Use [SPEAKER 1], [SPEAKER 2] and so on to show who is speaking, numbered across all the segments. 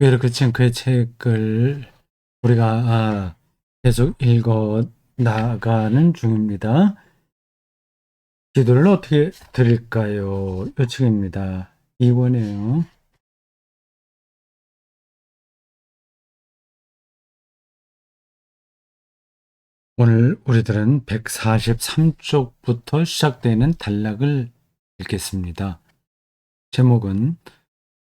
[SPEAKER 1] 웨르크챈크의 책을 우리가 계속 읽어 나가는 중입니다. 기도를 어떻게 드릴까요? 요청입니다. 2번이에요. 오늘 우리들은 143쪽부터 시작되는 단락을 읽겠습니다. 제목은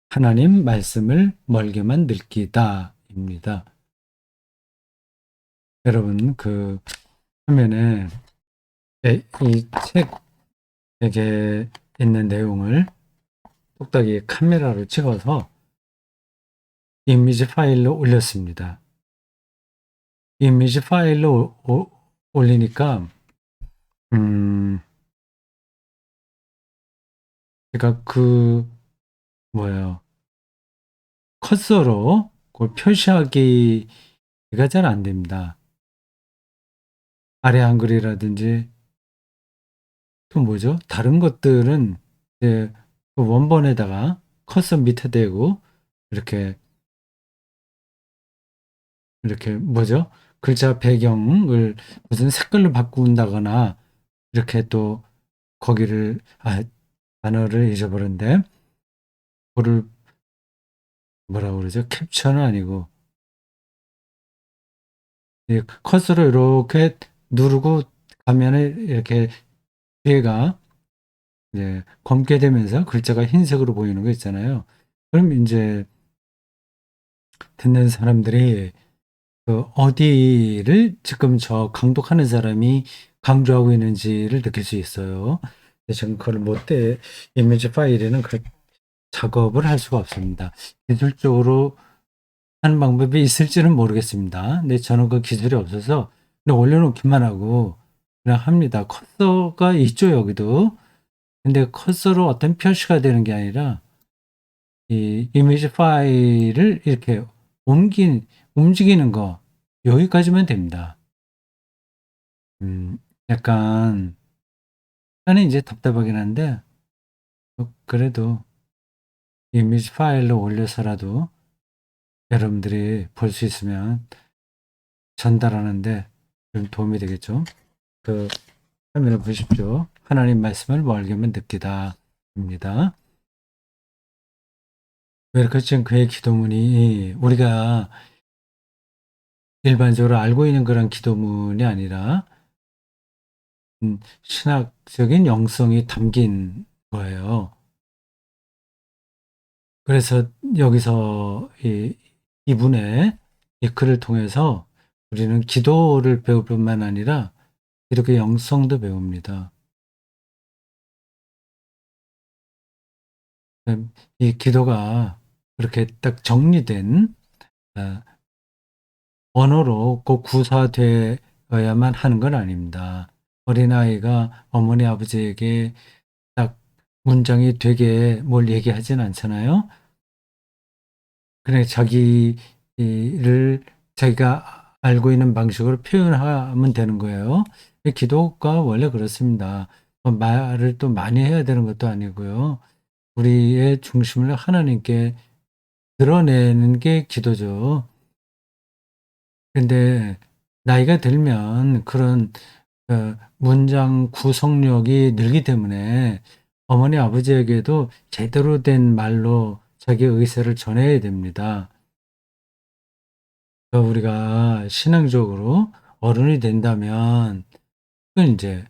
[SPEAKER 1] 하나님 말씀을 멀게만 느끼다입니다. 여러분 그 화면에 이 책에 있는 내용을 뚝딱이 카메라로 찍어서 이미지 파일로 올렸습니다. 이미지 파일로 올리니까 제가 커서로 그걸 표시하기가 잘 안 됩니다. 아래 한글이라든지 또 뭐죠? 다른 것들은 이제 그 원본에다가 커서 밑에 대고 이렇게 뭐죠? 글자 배경을 무슨 색깔로 바꾼다거나 이렇게 또 거기를 단어를 잊어버렸는데 그거를 뭐라고 그러죠? 캡처는 아니고 커서로 이렇게 누르고 가면은 이렇게 뒤에가 이제 검게 되면서 글자가 흰색으로 보이는 거 있잖아요. 그럼 이제 듣는 사람들이 그 어디를 지금 저 강독하는 사람이 강조하고 있는지를 느낄 수 있어요. 근데 지금 그걸 못돼 이미지 파일에는 그 작업을 할 수가 없습니다. 기술적으로 하는 방법이 있을지는 모르겠습니다. 근데 저는 그 기술이 없어서 그냥 올려놓기만 하고 그냥 합니다. 커서가 있죠, 여기도. 근데 커서로 어떤 표시가 되는 게 아니라 이 이미지 파일을 이렇게 움직이는 거 여기까지만 됩니다. 약간 저는 이제 답답하긴 한데 그래도 이미지 파일로 올려서라도 여러분들이 볼 수 있으면 전달하는데 좀 도움이 되겠죠. 그 화면을 보십시오. 하나님 말씀을 멀게만 느끼다 입니다. 웰커튼 그의 기도문이 우리가 일반적으로 알고 있는 그런 기도문이 아니라 신학적인 영성이 담긴 거예요. 그래서 여기서 이분의 이 글을 통해서 우리는 기도를 배울 뿐만 아니라 이렇게 영성도 배웁니다. 이 기도가 그렇게 딱 정리된 언어로 꼭 구사되어야만 하는 건 아닙니다. 어린아이가 어머니 아버지에게 딱 문장이 되게 뭘 얘기하진 않잖아요. 그냥 자기가 알고 있는 방식으로 표현하면 되는 거예요. 기도가 원래 그렇습니다. 말을 또 많이 해야 되는 것도 아니고요. 우리의 중심을 하나님께 드러내는 게 기도죠. 근데 나이가 들면 그런 문장 구성력이 늘기 때문에 어머니 아버지에게도 제대로 된 말로 자기 의사를 전해야 됩니다. 우리가 신앙적으로 어른이 된다면 그건 이제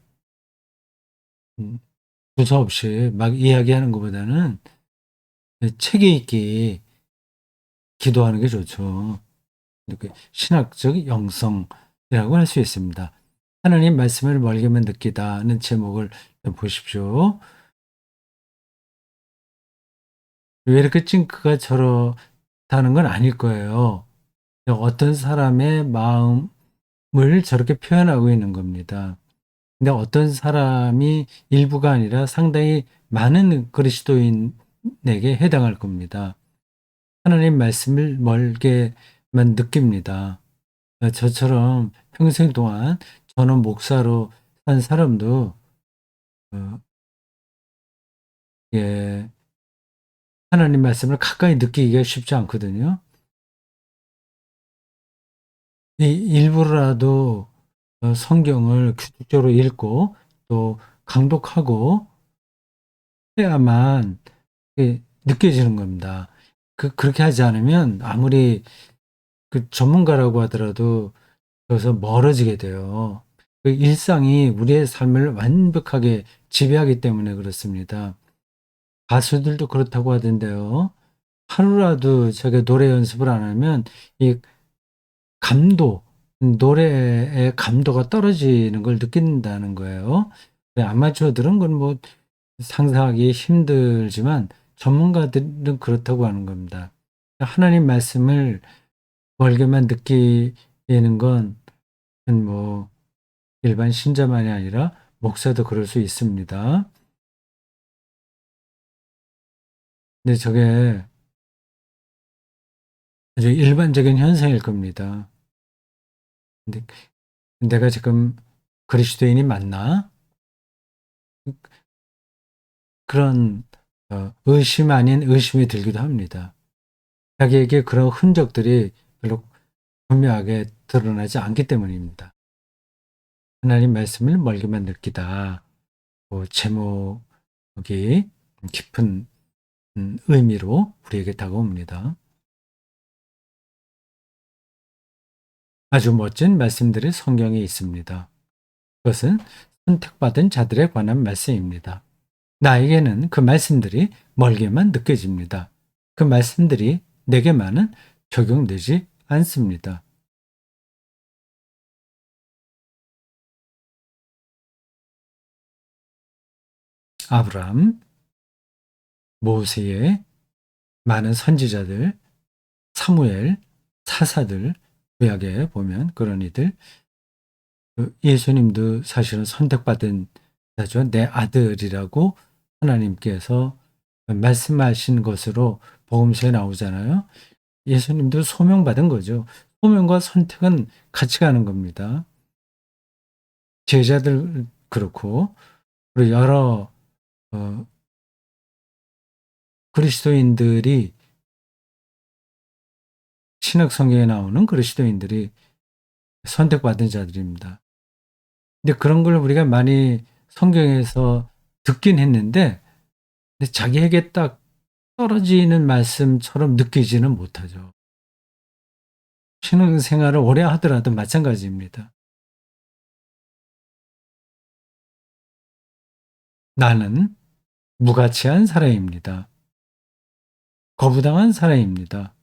[SPEAKER 1] 두서없이 막 이야기하는 것보다는 책에 있기 기도하는 게 좋죠. 이렇게 신학적 영성이라고 할 수 있습니다. 하나님 말씀을 멀게만 느끼다는 제목을 보십시오. 왜 이렇게 찡크가 저렇다는 건 아닐 거예요. 어떤 사람의 마음을 저렇게 표현하고 있는 겁니다. 근데 어떤 사람이 일부가 아니라 상당히 많은 그리스도인에게 해당할 겁니다. 하나님 말씀을 멀게만 느낍니다. 저처럼 평생 동안 저는 목사로 산 사람도 어, 예, 하나님 말씀을 가까이 느끼기가 쉽지 않거든요. 일부러라도 성경을 규칙적으로 읽고 또 강독하고 해야만 느껴지는 겁니다. 그렇게 하지 않으면 아무리 전문가라고 하더라도 여기서 멀어지게 돼요. 일상이 우리의 삶을 완벽하게 지배하기 때문에 그렇습니다. 가수들도 그렇다고 하던데요. 하루라도 저게 노래 연습을 안 하면 이 감도, 노래의 감도가 떨어지는 걸 느낀다는 거예요. 아마추어들은 그건 뭐 상상하기 힘들지만 전문가들은 그렇다고 하는 겁니다. 하나님 말씀을 멀게만 느끼는 건 뭐 일반 신자만이 아니라 목사도 그럴 수 있습니다. 근데 저게 아주 일반적인 현상일 겁니다. 근데 내가 지금 그리스도인이 맞나? 그런 의심 아닌 의심이 들기도 합니다. 자기에게 그런 흔적들이 별로 분명하게 드러나지 않기 때문입니다. 하나님 말씀을 멀게만 느끼다. 제목이 깊은 의미로 우리에게 다가옵니다. 아주 멋진 말씀들이 성경에 있습니다. 그것은 선택받은 자들에 관한 말씀입니다. 나에게는 그 말씀들이 멀게만 느껴집니다. 그 말씀들이 내게만은 적용되지 않습니다. 아브라함, 모세의 많은 선지자들, 사무엘, 사사들, 구약에 보면 그런 이들, 예수님도 사실은 선택받은 자죠. 내 아들이라고 하나님께서 말씀하신 것으로 복음서에 나오잖아요. 예수님도 소명받은 거죠. 소명과 선택은 같이 가는 겁니다. 제자들 그렇고 그리고 여러 어, 그리스도인들이 신약 성경에 나오는 그리스도인들이 선택받은 자들입니다. 근데 그런 걸 우리가 많이 성경에서 듣긴 했는데 근데 자기에게 딱 떨어지는 말씀처럼 느끼지는 못하죠. 신앙생활을 오래 하더라도 마찬가지입니다. 나는 무가치한 사람입니다. 거부당한 사람입니다.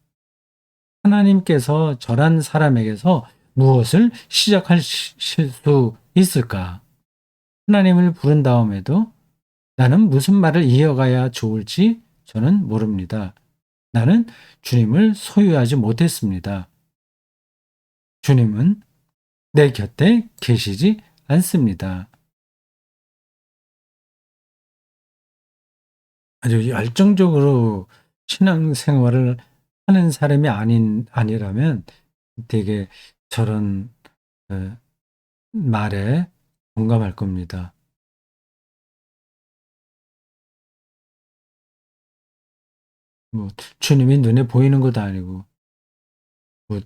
[SPEAKER 1] 하나님께서 저런 사람에게서 무엇을 시작하실 수 있을까? 하나님을 부른 다음에도 나는 무슨 말을 이어가야 좋을지 저는 모릅니다. 나는 주님을 소유하지 못했습니다. 주님은 내 곁에 계시지 않습니다. 아주 열정적으로 신앙생활을 하는 사람이 아니라면 되게 저런 어, 말에 공감할 겁니다. 뭐 주님이 눈에 보이는 것도 아니고 뭐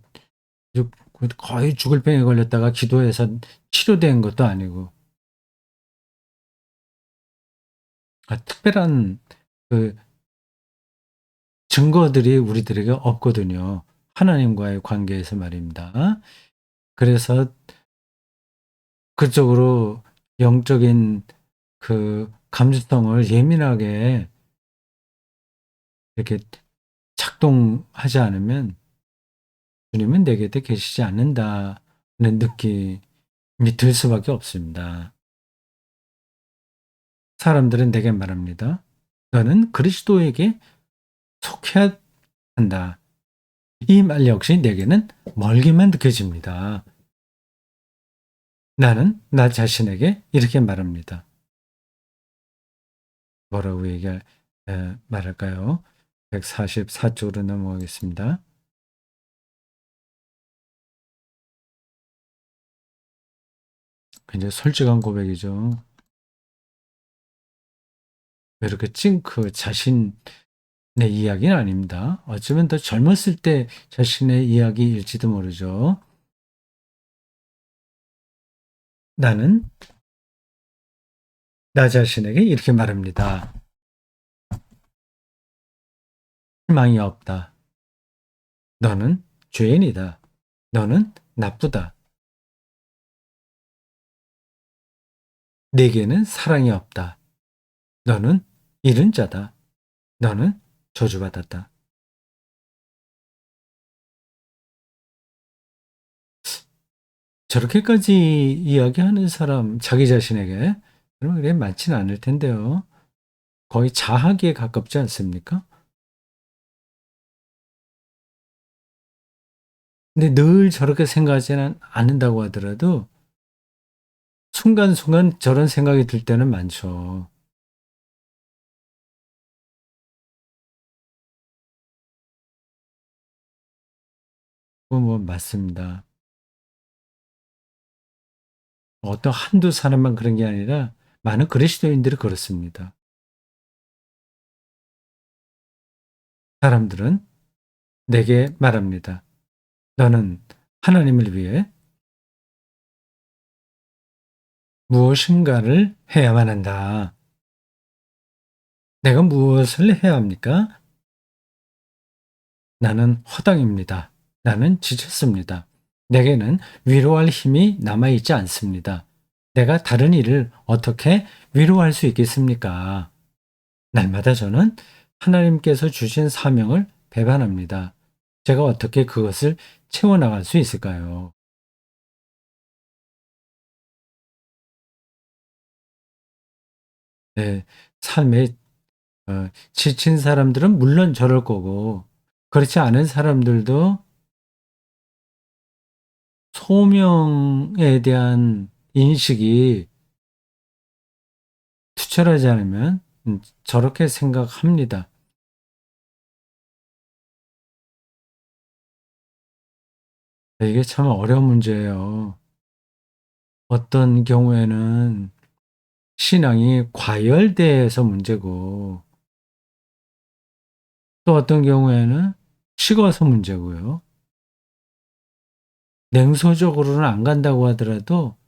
[SPEAKER 1] 거의 죽을 병에 걸렸다가 기도해서 치료된 것도 아니고 특별한 그 증거들이 우리들에게 없거든요. 하나님과의 관계에서 말입니다. 그래서 그쪽으로 영적인 감수성을 예민하게 이렇게 작동하지 않으면 주님은 내 곁에 계시지 않는다는 느낌이 들 수밖에 없습니다. 사람들은 내게 말합니다. 너는 그리스도에게 속해야 한다. 이 말 역시 내게는 멀게만 느껴집니다. 나는 나 자신에게 이렇게 말합니다. 뭐라고 말할까요? 144쪽으로 넘어가겠습니다. 굉장히 솔직한 고백이죠. 왜 이렇게 자신의 이야기는 아닙니다. 어쩌면 더 젊었을 때 자신의 이야기일지도 모르죠. 나는 나 자신에게 이렇게 말합니다. 희망이 없다. 너는 죄인이다. 너는 나쁘다. 내게는 사랑이 없다. 너는 잃은 자다. 너는 저주받았다. 저렇게까지 이야기하는 사람, 자기 자신에게, 그러면 그래 많지는 않을 텐데요. 거의 자학에 가깝지 않습니까? 근데 늘 저렇게 생각하지는 않는다고 하더라도 순간순간 저런 생각이 들 때는 많죠. 그거 뭐 맞습니다. 어떤 한두 사람만 그런 게 아니라 많은 그리스도인들이 그렇습니다. 사람들은 내게 말합니다. 너는 하나님을 위해 무엇인가를 해야만 한다. 내가 무엇을 해야 합니까? 나는 허당입니다. 나는 지쳤습니다. 내게는 위로할 힘이 남아있지 않습니다. 내가 다른 이를 어떻게 위로할 수 있겠습니까? 날마다 저는 하나님께서 주신 사명을 배반합니다. 제가 어떻게 그것을 채워나갈 수 있을까요? 네, 삶에 지친 사람들은 물론 저럴 거고, 그렇지 않은 사람들도 소명에 대한 인식이 투철하지 않으면 저렇게 생각합니다. 이게 참 어려운 문제예요. 어떤 경우에는 신앙이 과열돼서 문제고, 또 어떤 경우에는 식어서 문제고요. 냉소적으로는 안 간다고 하더라도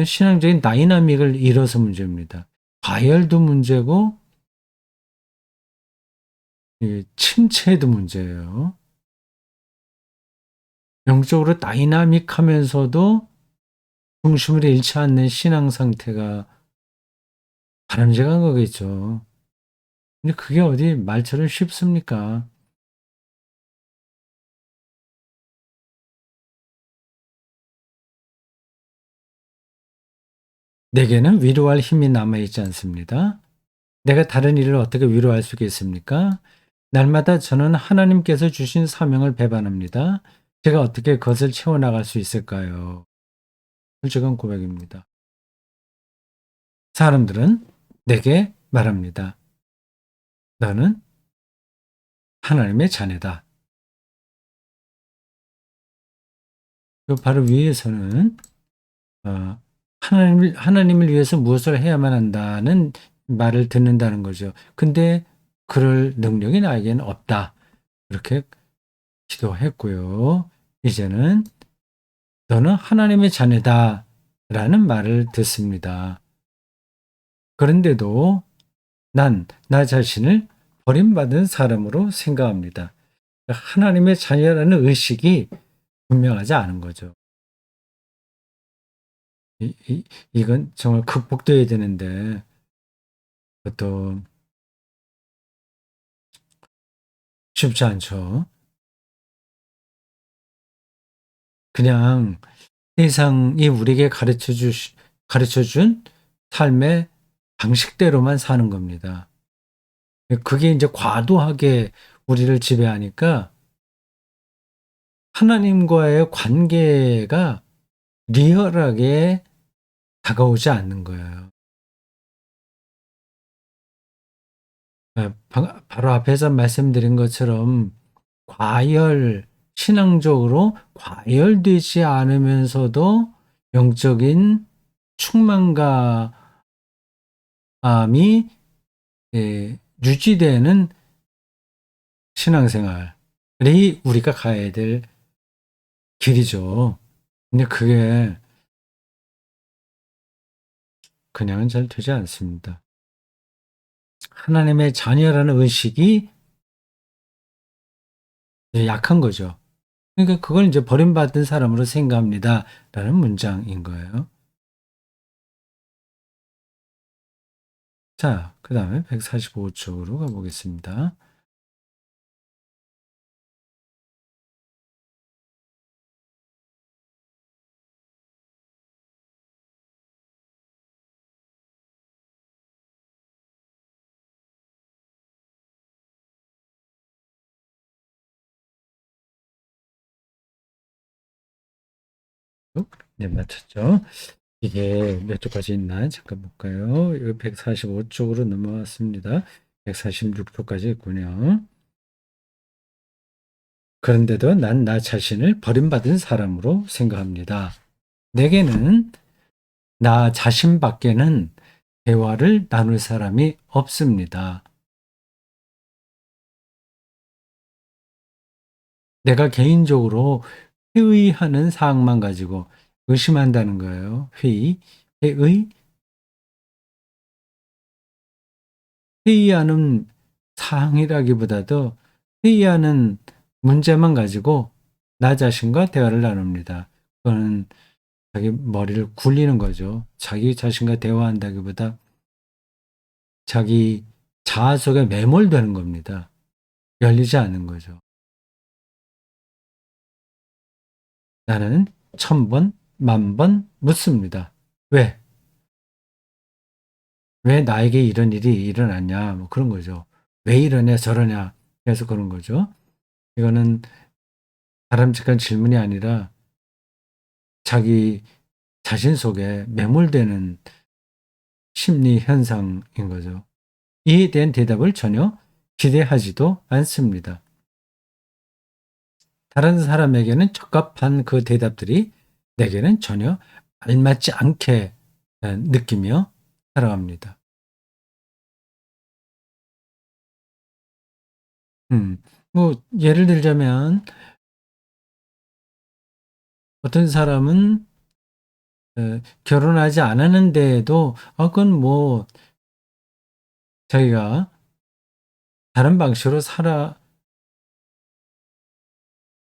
[SPEAKER 1] 신앙적인 다이나믹을 잃어서 문제입니다. 과열도 문제고, 침체도 문제예요. 영적으로 다이나믹하면서도 중심을 잃지 않는 신앙 상태가 바람직한 거겠죠. 근데 그게 어디 말처럼 쉽습니까? 내게는 위로할 힘이 남아있지 않습니다. 내가 다른 이를 어떻게 위로할 수 있겠습니까? 날마다 저는 하나님께서 주신 사명을 배반합니다. 제가 어떻게 그것을 채워나갈 수 있을까요? 솔직한 고백입니다. 사람들은 내게 말합니다. 너는 하나님의 자녀다. 그 바로 위에서는 하나님을 위해서 무엇을 해야만 한다는 말을 듣는다는 거죠. 근데 그럴 능력이 나에게는 없다. 그렇게 기도했고요. 이제는 너는 하나님의 자녀다. 라는 말을 듣습니다. 그런데도 난 나 자신을 버림받은 사람으로 생각합니다. 하나님의 자녀라는 의식이 분명하지 않은 거죠. 이건 정말 극복돼야 되는데, 그것도 쉽지 않죠. 그냥 세상이 우리에게 가르쳐 준 삶의 방식대로만 사는 겁니다. 그게 이제 과도하게 우리를 지배하니까 하나님과의 관계가 리얼하게 다가오지 않는 거예요. 바로 앞에서 말씀드린 것처럼 신앙적으로 과열되지 않으면서도 영적인 충만감이 유지되는 신앙생활이 우리가 가야 될 길이죠. 근데 그게 그냥은 잘 되지 않습니다. 하나님의 자녀라는 의식이 약한 거죠. 그러니까 그걸 이제 버림받은 사람으로 생각합니다. 라는 문장인 거예요. 자, 그 다음에 145쪽으로 가보겠습니다. 네, 맞췄죠. 이게 몇 쪽까지 있나? 잠깐 볼까요? 여기 145쪽으로 넘어왔습니다. 146쪽까지 있군요. 그런데도 난 나 자신을 버림받은 사람으로 생각합니다. 내게는 나 자신밖에는 대화를 나눌 사람이 없습니다. 내가 개인적으로 회의하는 사항만 가지고 의심한다는 거예요. 회의하는 사항이라기보다도 회의하는 문제만 가지고 나 자신과 대화를 나눕니다. 그거는 자기 머리를 굴리는 거죠. 자기 자신과 대화한다기보다 자기 자아 속에 매몰되는 겁니다. 열리지 않는 거죠. 나는 1000번, 10,000번 묻습니다. 왜? 왜 나에게 이런 일이 일어났냐? 뭐 그런 거죠. 왜 이러냐, 저러냐. 그래서 그런 거죠. 이거는 바람직한 질문이 아니라 자기 자신 속에 매몰되는 심리 현상인 거죠. 이에 대한 대답을 전혀 기대하지도 않습니다. 다른 사람에게는 적합한 그 대답들이 내게는 전혀 알맞지 않게 느끼며 살아갑니다. 뭐 예를 들자면 어떤 사람은 결혼하지 않았는데도 그건 뭐 자기가 다른 방식으로 살아갈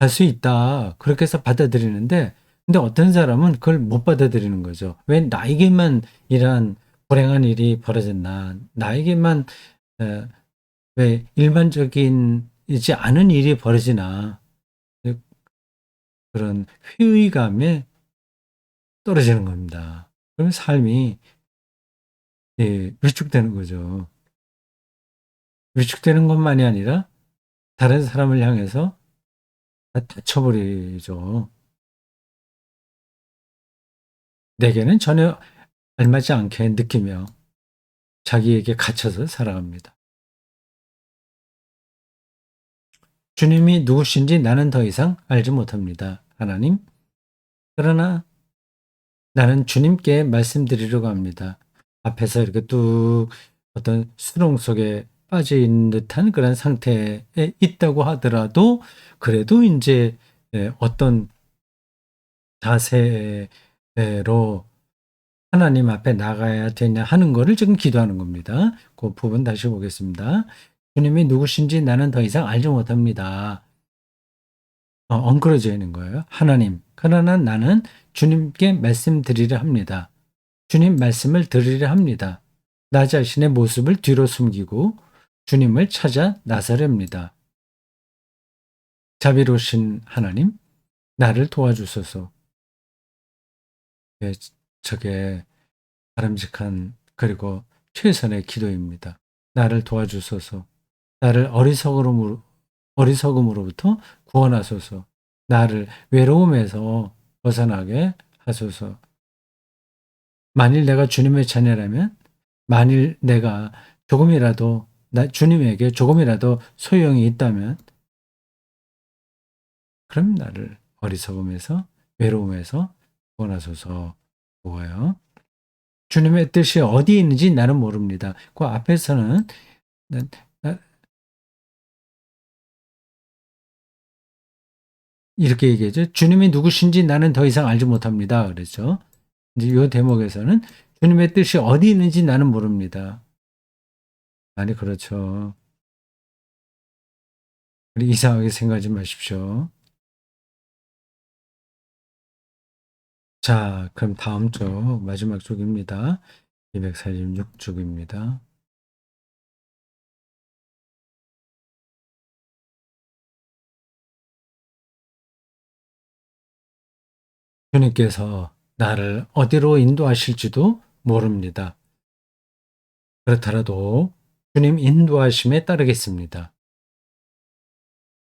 [SPEAKER 1] 수 있다. 그렇게 해서 받아들이는데 근데 어떤 사람은 그걸 못 받아들이는 거죠. 왜 나에게만 이러한 불행한 일이 벌어졌나. 나에게만 에, 왜 일반적이지 않은 일이 벌어지나. 그런 회의감에 떨어지는 겁니다. 그러면 삶이 위축되는 거죠. 위축되는 것만이 아니라 다른 사람을 향해서 다 다쳐버리죠. 내게는 전혀 알맞지 않게 느끼며 자기에게 갇혀서 살아갑니다. 주님이 누구신지 나는 더 이상 알지 못합니다. 하나님. 그러나 나는 주님께 말씀드리려고 합니다. 앞에서 이렇게 뚝 어떤 수렁 속에 빠져 있는 듯한 그런 상태에 있다고 하더라도 그래도 이제 어떤 자세로 하나님 앞에 나가야 되냐 하는 거를 지금 기도하는 겁니다. 그 부분 다시 보겠습니다. 주님이 누구신지 나는 더 이상 알지 못합니다. 엉클어져 있는 거예요. 하나님. 그러나 나는 주님께 말씀드리려 합니다. 주님 말씀을 들으려 합니다. 나 자신의 모습을 뒤로 숨기고 주님을 찾아 나서렵니다. 자비로우신 하나님, 나를 도와주소서. 예, 저게 바람직한 그리고 최선의 기도입니다. 나를 도와주소서. 나를 어리석음으로부터 구원하소서. 나를 외로움에서 벗어나게 하소서. 만일 내가 주님의 자녀라면, 만일 내가 조금이라도, 주님에게 조금이라도 소용이 있다면, 그럼 나를 어리석음에서, 외로움에서 구원하소서. 뭐예요? 주님의 뜻이 어디에 있는지 나는 모릅니다. 그 앞에서는 이렇게 얘기하죠. 주님이 누구신지 나는 더 이상 알지 못합니다. 그랬죠. 이제 이 대목에서는 주님의 뜻이 어디 있는지 나는 모릅니다. 아니, 그렇죠. 우리 이상하게 생각하지 마십시오. 자, 그럼 다음 쪽, 마지막 쪽입니다. 246쪽입니다. 주님께서 나를 어디로 인도하실지도 모릅니다. 그렇더라도 주님 인도하심에 따르겠습니다.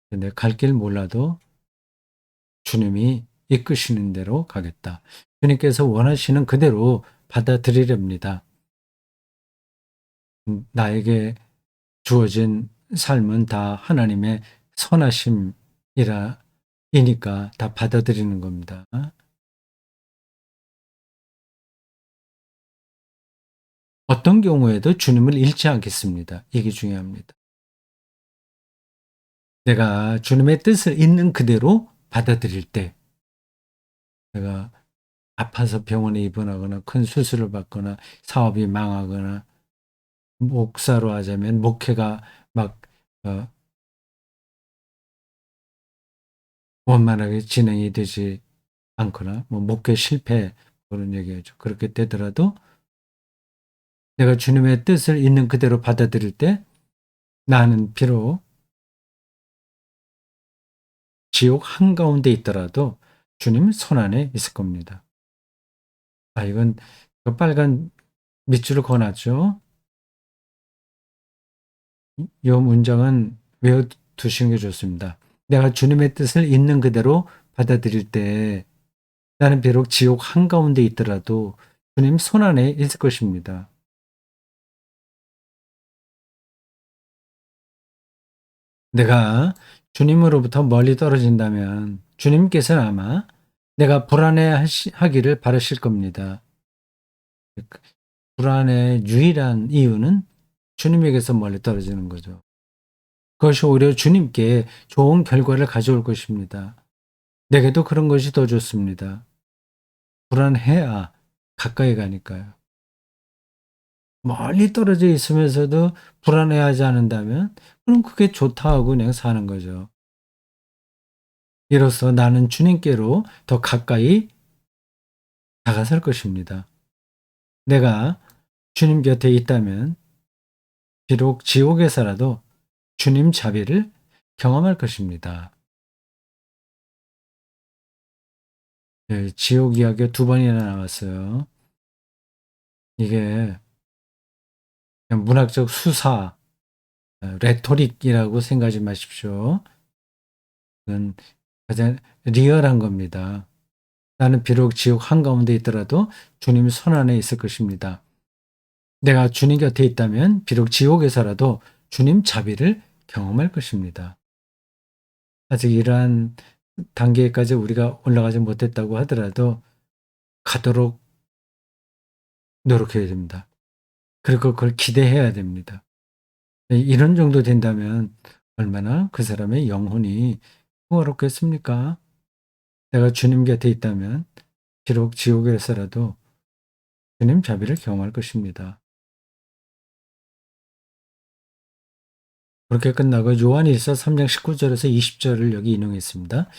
[SPEAKER 1] 근데 갈 길 몰라도 주님이 이끄시는 대로 가겠다. 주님께서 원하시는 그대로 받아들이렵니다. 나에게 주어진 삶은 다 하나님의 선하심이라 이니까 다 받아들이는 겁니다. 어떤 경우에도 주님을 잃지 않겠습니다. 이게 중요합니다. 내가 주님의 뜻을 있는 그대로 받아들일 때, 내가 아파서 병원에 입원하거나 큰 수술을 받거나 사업이 망하거나 목사로 하자면 목회가 막 어, 원만하게 진행이 되지 않거나 뭐 목회 실패 그런 얘기하죠. 그렇게 되더라도 내가 주님의 뜻을 있는 그대로 받아들일 때 나는 비록 지옥 한가운데 있더라도 주님 손 안에 있을 겁니다. 아, 이건 그 빨간 밑줄을 그어놨죠. 이 문장은 외워두시는 게 좋습니다. 내가 주님의 뜻을 있는 그대로 받아들일 때 나는 비록 지옥 한가운데 있더라도 주님 손 안에 있을 것입니다. 내가 주님으로부터 멀리 떨어진다면 주님께서는 아마 내가 불안해하기를 바라실 겁니다. 불안의 유일한 이유는 주님에게서 멀리 떨어지는 거죠. 그것이 오히려 주님께 좋은 결과를 가져올 것입니다. 내게도 그런 것이 더 좋습니다. 불안해야 가까이 가니까요. 멀리 떨어져 있으면서도 불안해하지 않는다면 그럼 그게 좋다 하고 그냥 사는 거죠. 이로써 나는 주님께로 더 가까이 다가설 것입니다. 내가 주님 곁에 있다면 비록 지옥에서라도 주님 자비를 경험할 것입니다. 예, 지옥 이야기가 두 번이나 나왔어요. 이게 그냥 문학적 수사, 레토릭이라고 생각하지 마십시오. 그건 가장 리얼한 겁니다. 나는 비록 지옥 한가운데 있더라도 주님 손 안에 있을 것입니다. 내가 주님 곁에 있다면 비록 지옥에서라도 주님 자비를 경험할 것입니다. 아직 이러한 단계까지 우리가 올라가지 못했다고 하더라도 가도록 노력해야 됩니다. 그리고 그걸 기대해야 됩니다. 이런 정도 된다면 얼마나 그 사람의 영혼이 풍요롭겠습니까? 내가 주님 곁에 있다면 비록 지옥에서라도 주님 자비를 경험할 것입니다. 그렇게 끝나고 요한일서 3장 19절에서 20절을 여기 인용했습니다.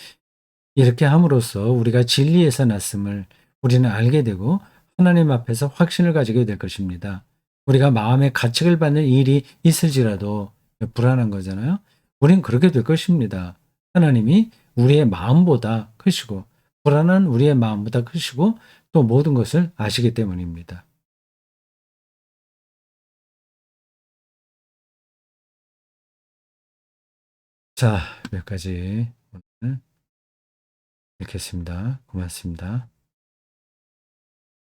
[SPEAKER 1] 이렇게 함으로써 우리가 진리에서 났음을 우리는 알게 되고 하나님 앞에서 확신을 가지게 될 것입니다. 우리가 마음의 가책을 받는 일이 있을지라도 불안한 거잖아요. 우린 그렇게 될 것입니다. 하나님이 우리의 마음보다 크시고 불안한 우리의 마음보다 크시고 또 모든 것을 아시기 때문입니다. 자, 몇 가지 오늘 읽겠습니다. 고맙습니다.